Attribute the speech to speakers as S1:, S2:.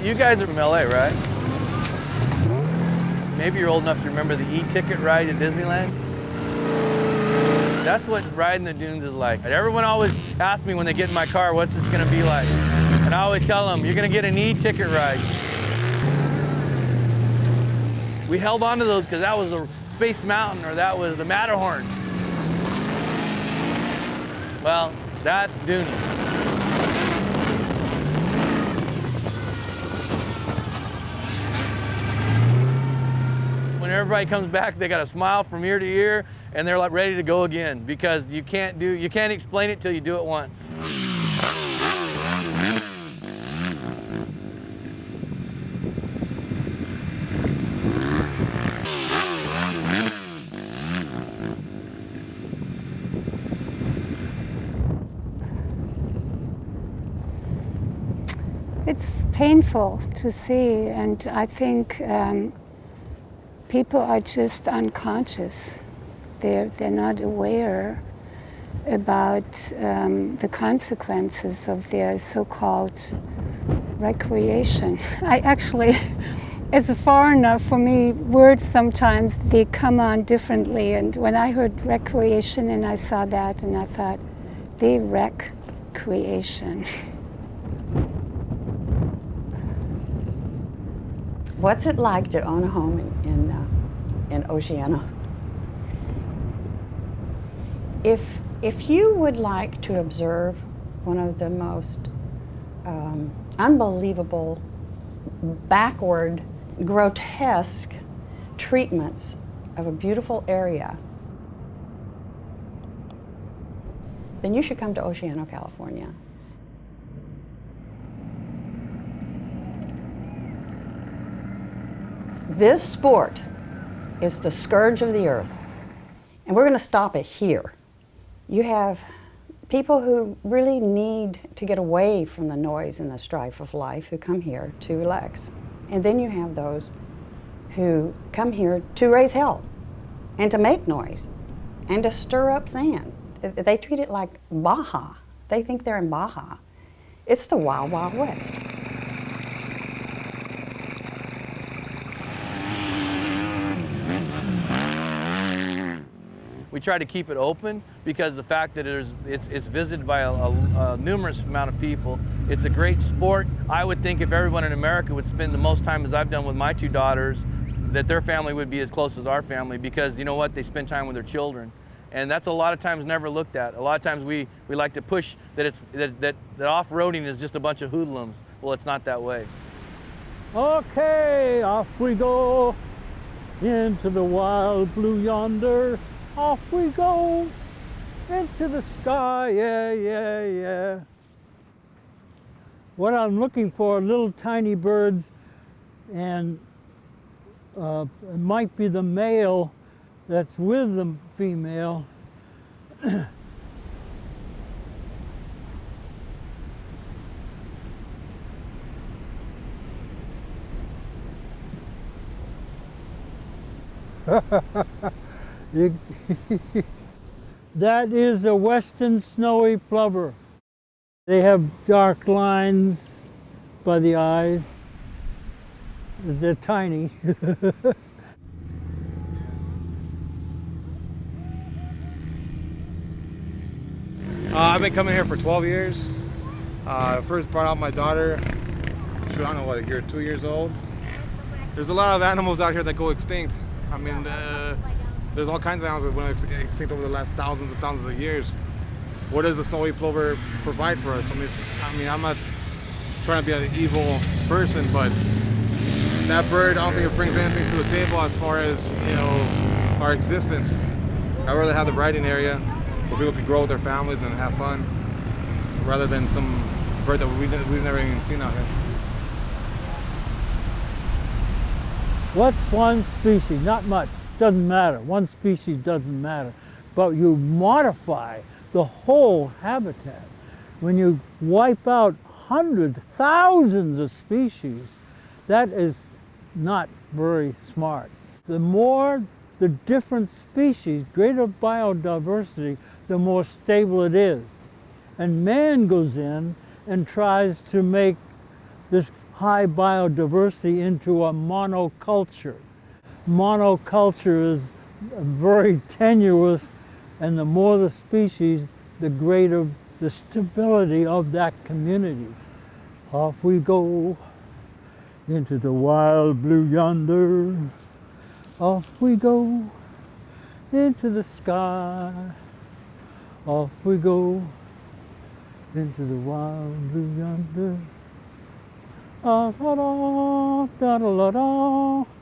S1: You guys are from LA, right? Maybe you're old enough to remember the e-ticket ride at Disneyland. That's what riding the dunes is like. And everyone always asks me when they get in my car, what's this gonna be like? And I always tell them, you're gonna get an e-ticket ride. We held on to those because that was the Space Mountain or that was the Matterhorn. Well, that's Dunes. When everybody comes back, they got a smile from ear to ear, and they're like ready to go again because you can't explain it till you do it once.
S2: It's painful to see, and I think people are just unconscious. They're not aware about the consequences of their so-called recreation. I actually, as a foreigner, for me, words sometimes, they come on differently. And when I heard recreation and I saw that, and I thought, they wreck creation.
S3: What's it like to own a home in Oceano? If you would like to observe one of the most unbelievable, backward, grotesque treatments of a beautiful area, then you should come to Oceano, California. This sport is the scourge of the earth, and we're going to stop it here. You have people who really need to get away from the noise and the strife of life who come here to relax. And then you have those who come here to raise hell and to make noise and to stir up sand. They treat it like Baja. They think they're in Baja. It's the Wild Wild West.
S1: We try to keep it open because the fact that it's visited by a numerous amount of people. It's a great sport. I would think if everyone in America would spend the most time as I've done with my two daughters, that their family would be as close as our family because you know what? They spend time with their children. And that's a lot of times never looked at. A lot of times we like to push that off-roading is just a bunch of hoodlums. Well, it's not that way.
S4: Okay, off we go into the wild blue yonder. Off we go into the sky, yeah, yeah, yeah. What I'm looking for are little tiny birds, and it might be the male that's with the female. That is a western snowy plover. They have dark lines by the eyes. They're tiny.
S5: I've been coming here for 12 years. I first brought out my daughter. She was, I don't know what, a year, 2 years old. There's a lot of animals out here that go extinct. I mean, there's all kinds of animals that went extinct over the last thousands and thousands of years. What does the snowy plover provide for us? I mean, I'm not trying to be an evil person, but that bird, I don't think it brings anything to the table as far as, you know, our existence. I'd rather have the riding area where people can grow with their families and have fun, rather than some bird that we've never even seen out here.
S4: What's one species? Not much. Doesn't matter. One species doesn't matter. But you modify the whole habitat. When you wipe out hundreds, thousands of species, that is not very smart. The more the different species, greater biodiversity, the more stable it is. And man goes in and tries to make this high biodiversity into a monoculture. Monoculture is very tenuous, and the more the species, the greater the stability of that community. Off we go into the wild blue yonder. Off we go into the sky. Off we go into the wild blue yonder. Ah, da da da da da da.